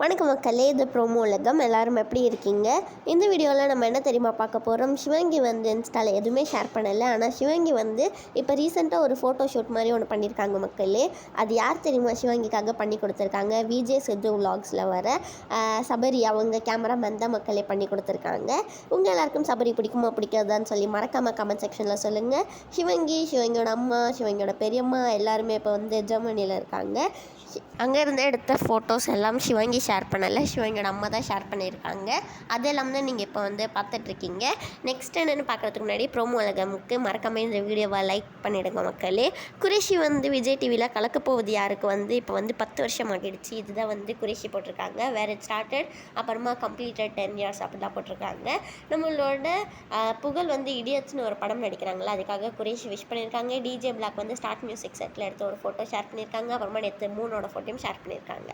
வணக்கம் மக்களே, இது ப்ரோமோ உலகம். எல்லாரும் எப்படி இருக்கீங்க? இந்த வீடியோவில் நம்ம என்ன தெரியுமா பார்க்க போகிறோம்? சிவங்கி வந்து இன்ஸ்டாவில் எதுவுமே ஷேர் பண்ணலை. ஆனால் சிவங்கி வந்து இப்போ ரீசெண்டாக ஒரு ஃபோட்டோ ஷூட் மாதிரி ஒன்று பண்ணியிருக்காங்க மக்களே. அது யார் தெரியுமா சிவங்கிக்காக பண்ணி கொடுத்துருக்காங்க? விஜய் சித்து விலாக்ஸில் வர சபரி அவங்க கேமராமேன் தான் மக்களே பண்ணி கொடுத்துருக்காங்க. உங்கள் எல்லாருக்கும் சபரி பிடிக்குமா பிடிக்காதான்னு சொல்லி மறக்காமல் கமெண்ட் செக்ஷனில் சொல்லுங்கள். சிவங்கியோட அம்மா, சிவங்கியோட பெரியம்மா எல்லாருமே இப்போ வந்து ஜெர்மனியில் இருக்காங்க. அங்கேருந்து எடுத்த ஃபோட்டோஸ் எல்லாம் சிவங்கி ஷேர் பண்ணலை, சிவங்கியோட அம்மா தான் ஷேர் பண்ணியிருக்காங்க. அது எல்லாம் தான் நீங்கள் இப்போ வந்து பார்த்துட்ருக்கீங்க. நெக்ஸ்ட் என்னென்னு பார்க்குறதுக்கு முன்னாடி ப்ரோமோ உலகமுக்கு மறக்காமல் இந்த வீடியோவை லைக் பண்ணிவிடுங்க மக்களே. குரேஷி வந்து விஜய் டிவியில் கலக்கப்போவது யாருக்கு வந்து இப்போ வந்து 10 வருஷம் ஆகிடுச்சு. இதுதான் வந்து குரேஷி போட்டிருக்காங்க. வேர் இட் ஸ்டார்டட், அப்புறமா கம்ப்ளீட்டட் 10 years அப்படி தான் போட்டிருக்காங்க. நம்மளோட புகழ் வந்து இடியட்ஸ்னு ஒரு படம் நடிக்கிறாங்களா, அதுக்காக குரேஷி விஷ் பண்ணியிருக்காங்க. டிஜே பிளாக் வந்து ஸ்டார்ட் மியூசிக் செட்டில் எடுத்த ஒரு ஃபோட்டோ ஷேர் பண்ணியிருக்காங்க. அப்புறமா நேற்று 3 ஃபோட்டோயும் ஷேர் பண்ணியிருக்காங்க.